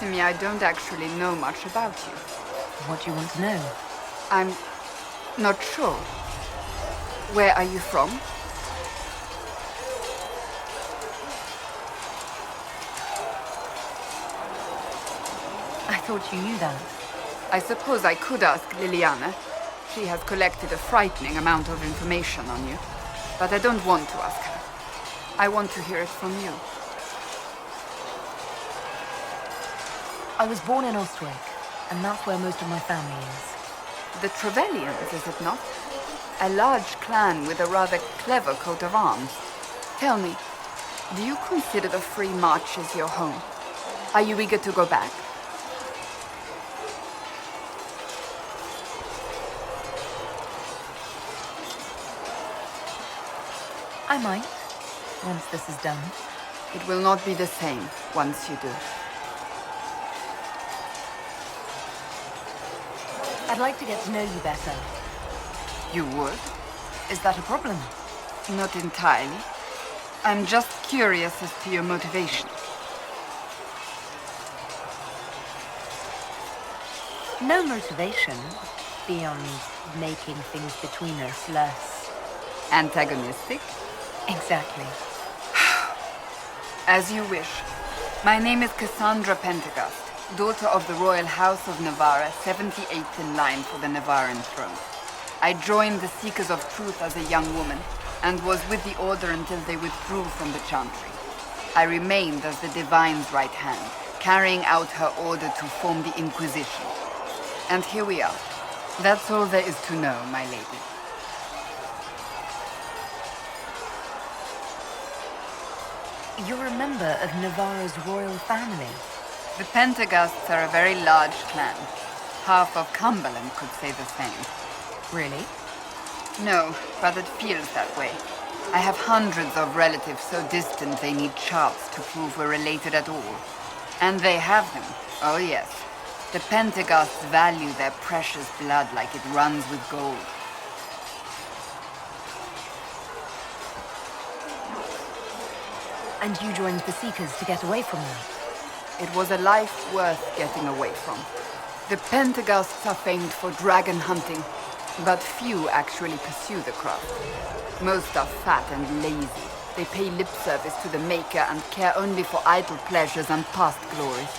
to me I don't actually know much about you. What do you want to know? I'm not sure. Where are you from? I thought you knew that. I suppose I could ask Liliana. She has collected a frightening amount of information on you. But I don't want to ask her. I want to hear it from you. I was born in Ostwick, and that's where most of my family is. The Trevellians, is it not? A large clan with a rather clever coat of arms. Tell me, do you consider the Free Marches your home? Are you eager to go back? I might, once this is done. It will not be the same once you do. I'd like to get to know you better. You would? Is that a problem? Not entirely. I'm just curious as to your motivation. No motivation beyond making things between us less... Antagonistic? Exactly. As you wish. My name is Cassandra Pentecost, daughter of the Royal House of Navarra, 78th in line for the Navarran throne. I joined the Seekers of Truth as a young woman, and was with the Order until they withdrew from the Chantry. I remained as the Divine's right hand, carrying out her order to form the Inquisition. And here we are. That's all there is to know, my lady. You're a member of Navarra's royal family. The Pentecosts are a very large clan. Half of Cumberland could say the same. Really? No, but it feels that way. I have hundreds of relatives so distant they need charts to prove we're related at all. And they have them. Oh yes. The Pentecosts value their precious blood like it runs with gold. And you joined the Seekers to get away from them? It was a life worth getting away from. The Pentecosts are famed for dragon hunting, but few actually pursue the craft. Most are fat and lazy. They pay lip service to the Maker and care only for idle pleasures and past glories.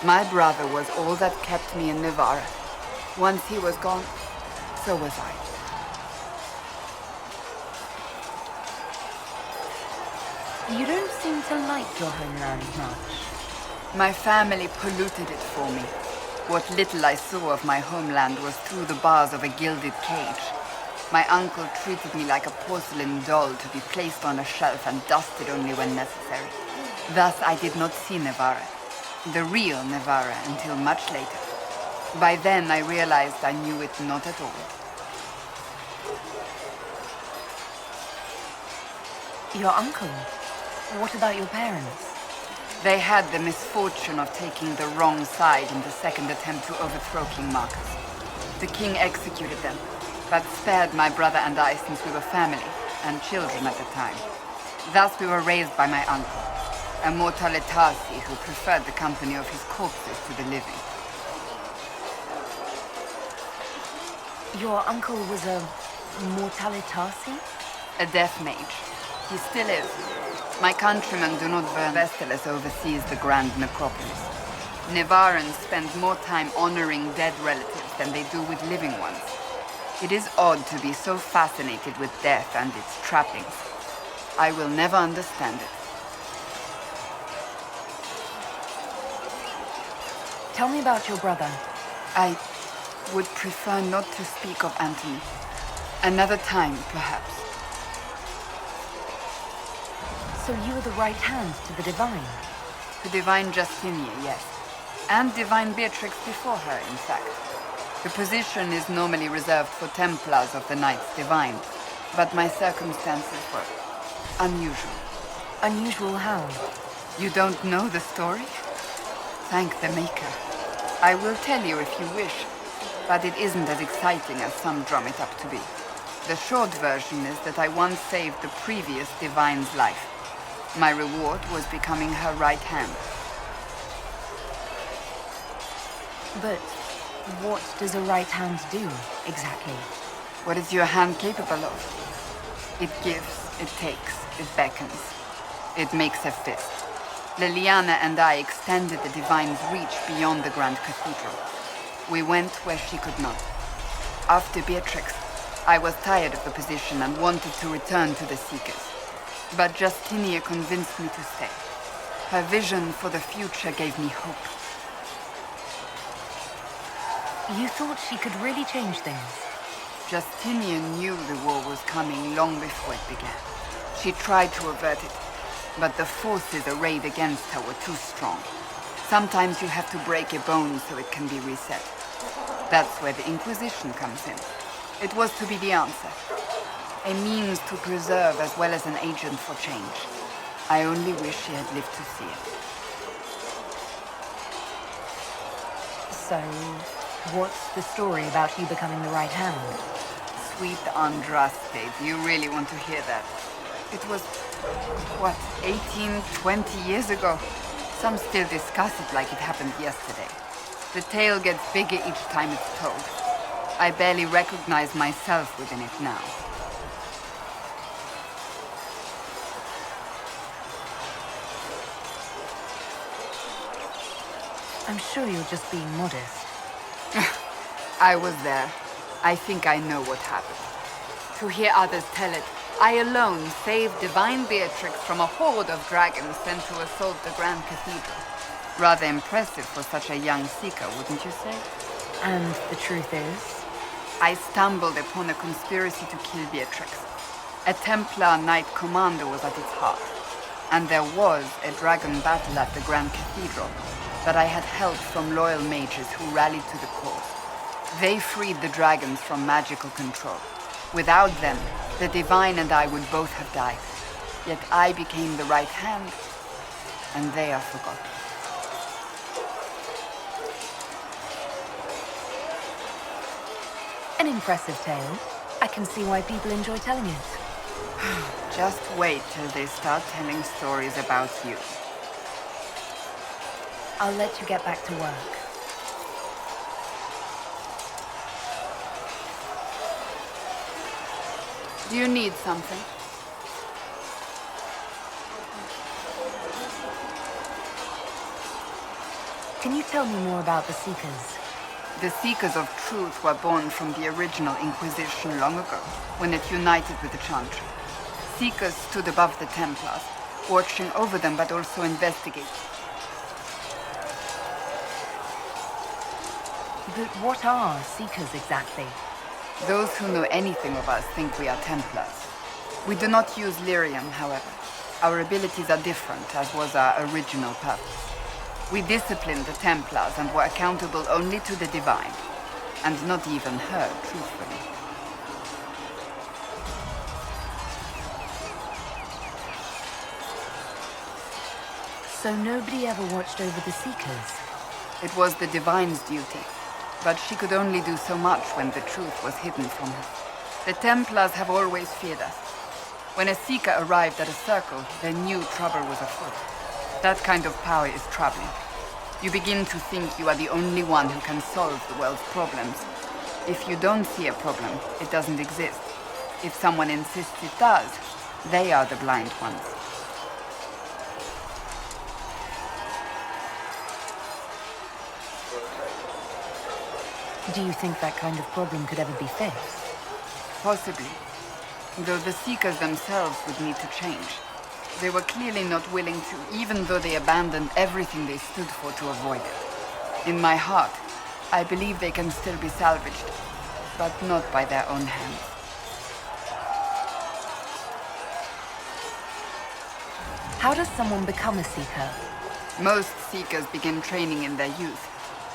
My brother was all that kept me in Navarra. Once he was gone, so was I. You don't seem to like your homeland much. My family polluted it for me. What little I saw of my homeland was through the bars of a gilded cage. My uncle treated me like a porcelain doll to be placed on a shelf and dusted only when necessary. Thus I did not see Navarra, the real Navarra, until much later. By then I realized I knew it not at all. Your uncle? What about your parents? They had the misfortune of taking the wrong side in the second attempt to overthrow King Marcus. The king executed them, but spared my brother and I since we were family, and children at the time. Thus we were raised by my uncle, a mortalitasi who preferred the company of his corpses to the living. Your uncle was a mortalitasi? A death mage. He still is. My countrymen do not burn Vestalis oversees the Grand Necropolis. Navarrans spend more time honoring dead relatives than they do with living ones. It is odd to be so fascinated with death and its trappings. I will never understand it. Tell me about your brother. I would prefer not to speak of Anthony. Another time, perhaps. So you were the right hand to the Divine? To Divine Justinia, yes. And Divine Beatrix before her, in fact. The position is normally reserved for Templars of the Knights Divine, but my circumstances were unusual. Unusual how? You don't know the story? Thank the Maker. I will tell you if you wish, but it isn't as exciting as some drum it up to be. The short version is that I once saved the previous Divine's life. My reward was becoming her right hand. But what does a right hand do, exactly? What is your hand capable of? It gives, it takes, it beckons. It makes a fist. Liliana and I extended the Divine's reach beyond the Grand Cathedral. We went where she could not. After Beatrix, I was tired of the position and wanted to return to the Seekers. But Justinia convinced me to stay. Her vision for the future gave me hope. You thought she could really change things? Justinian knew the war was coming long before it began. She tried to avert it, but the forces arrayed against her were too strong. Sometimes you have to break a bone so it can be reset. That's where the Inquisition comes in. It was to be the answer. A means to preserve as well as an agent for change. I only wish she had lived to see it. So, what's the story about you becoming the right hand? Sweet Andraste, do you really want to hear that? It was, what, 18, 20 years ago? Some still discuss it like it happened yesterday. The tale gets bigger each time it's told. I barely recognize myself within it now. I'm sure you're just being modest. I was there. I think I know what happened. To hear others tell it, I alone saved Divine Beatrix from a horde of dragons sent to assault the Grand Cathedral. Rather impressive for such a young seeker, wouldn't you say? And the truth is? I stumbled upon a conspiracy to kill Beatrix. A Templar Knight Commander was at its heart. And there was a dragon battle at the Grand Cathedral that I had help from loyal mages who rallied to the cause. They freed the dragons from magical control. Without them, the Divine and I would both have died. Yet I became the right hand, and they are forgotten. An impressive tale. I can see why people enjoy telling it. Just wait till they start telling stories about you. I'll let you get back to work. Do you need something? Can you tell me more about the Seekers? The Seekers of Truth were born from the original Inquisition long ago, when it united with the Chantry. Seekers stood above the Templars, watching over them but also investigating. But what are Seekers exactly? Those who know anything of us think we are Templars. We do not use lyrium, however. Our abilities are different, as was our original purpose. We disciplined the Templars and were accountable only to the Divine, and not even her, truthfully. So nobody ever watched over the Seekers? It was the Divine's duty, but she could only do so much when the truth was hidden from her. The Templars have always feared us. When a Seeker arrived at a circle, they knew trouble was afoot. That kind of power is troubling. You begin to think you are the only one who can solve the world's problems. If you don't see a problem, it doesn't exist. If someone insists it does, they are the blind ones. Do you think that kind of problem could ever be fixed? Possibly. Though the Seekers themselves would need to change. They were clearly not willing to, even though they abandoned everything they stood for to avoid it. In my heart, I believe they can still be salvaged, but not by their own hands. How does someone become a Seeker? Most Seekers begin training in their youth.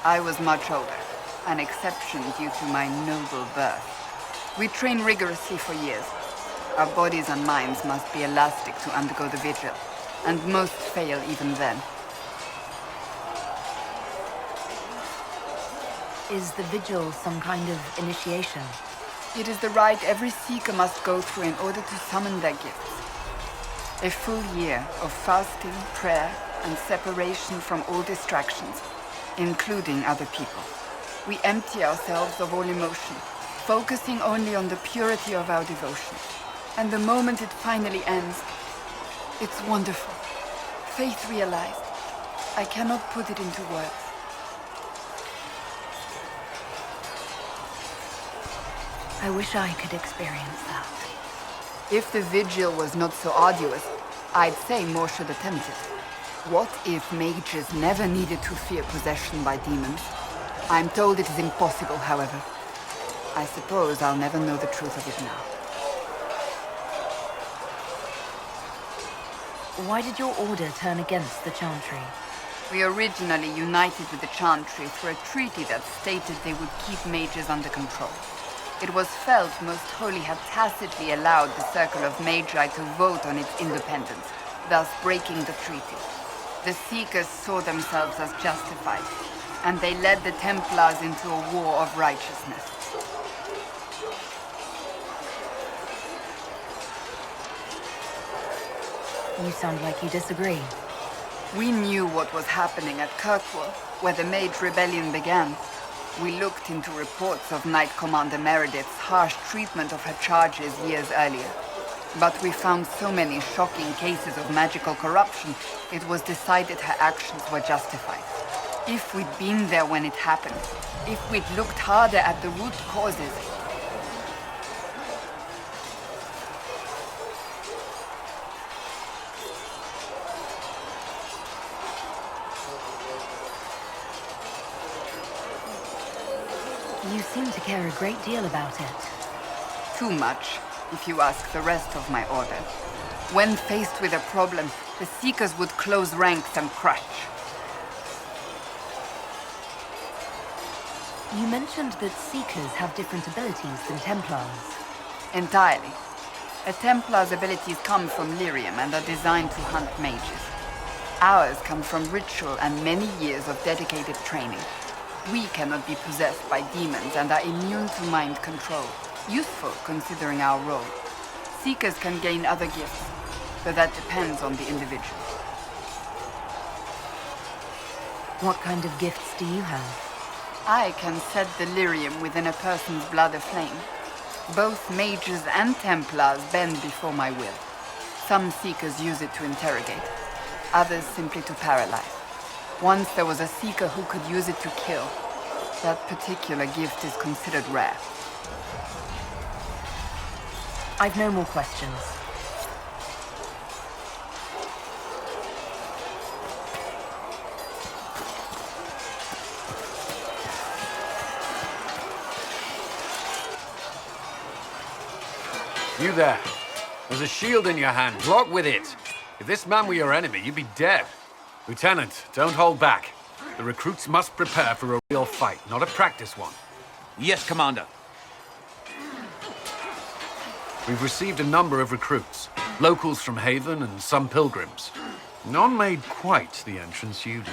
I was much older, an exception due to my noble birth. We train rigorously for years. Our bodies and minds must be elastic to undergo the vigil, and most fail even then. Is the vigil some kind of initiation? It is the rite every Seeker must go through in order to summon their gifts. A full year of fasting, prayer, and separation from all distractions. including other people. We empty ourselves of all emotion, focusing only on the purity of our devotion. And the moment it finally ends, it's wonderful. Faith realized. I cannot put it into words. I wish I could experience that. If the vigil was not so arduous, I'd say more should attempt it. What if mages never needed to fear possession by demons? I'm told it is impossible, however. I suppose I'll never know the truth of it now. Why did your order turn against the Chantry? We originally united with the Chantry through a treaty that stated they would keep mages under control. It was felt Most Holy had tacitly allowed the Circle of Magi to vote on its independence, thus breaking the treaty. The Seekers saw themselves as justified, and they led the Templars into a war of righteousness. You sound like you disagree. We knew what was happening at Kirkwall, where the Mage Rebellion began. We looked into reports of Knight Commander Meredith's harsh treatment of her charges years earlier. But we found so many shocking cases of magical corruption, it was decided her actions were justified. If we'd been there when it happened, if we'd looked harder at the root causes, You seem to care a great deal about it. too much, if you ask the rest of my order. When faced with a problem, the Seekers would close ranks and crush. You mentioned that Seekers have different abilities than Templars. Entirely. A Templar's abilities come from lyrium and are designed to hunt mages. Ours come from ritual and many years of dedicated training. We cannot be possessed by demons and are immune to mind control. Useful, considering our role. Seekers can gain other gifts, but that depends on the individual. What kind of gifts do you have? I can set delirium within a person's blood aflame. Both mages and Templars bend before my will. Some Seekers use it to interrogate, others simply to paralyze. Once there was a Seeker who could use it to kill. That particular gift is considered rare. I've no more questions. You there. There's a shield in your hand. Block with it. If this man were your enemy, you'd be dead. Lieutenant, don't hold back. The recruits must prepare for a real fight, not a practice one. Yes, Commander. We've received a number of recruits. Locals from Haven and some pilgrims. None made quite the entrance you did.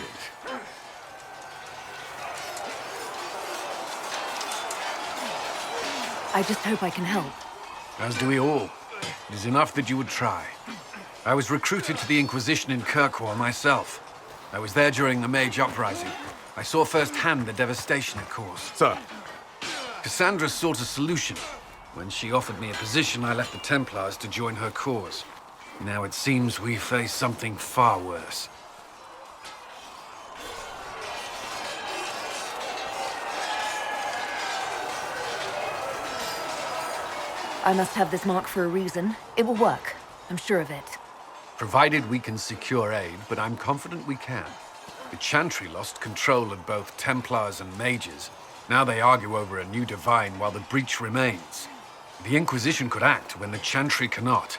I just hope I can help. As do we all. It is enough that you would try. I was recruited to the Inquisition in Kirkwall myself. I was there during the Mage Uprising. I saw firsthand the devastation it caused. Sir. Cassandra sought a solution. When she offered me a position, I left the Templars to join her cause. Now it seems we face something far worse. I must have this mark for a reason. It will work. I'm sure of it. Provided we can secure aid, but I'm confident we can. The Chantry lost control of both Templars and Mages. Now they argue over a new divine while the breach remains. The Inquisition could act when the Chantry cannot.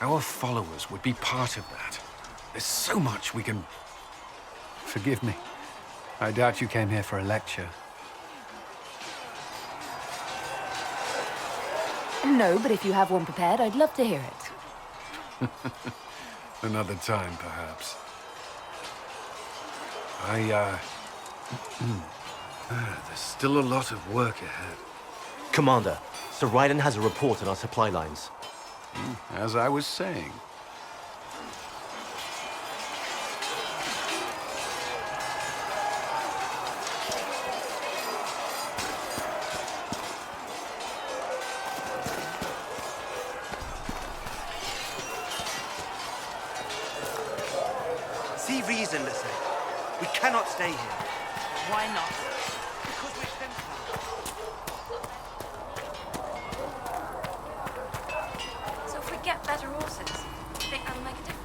Our followers would be part of that. There's so much we can... Forgive me. I doubt you came here for a lecture. No, but if you have one prepared, I'd love to hear it. Another time, perhaps. There's still a lot of work ahead. Commander, Sir Ryden has a report on our supply lines. As I was saying. can't stay here. Why not? Because we're Templars. So if we get better horses, do you think that'll make a difference?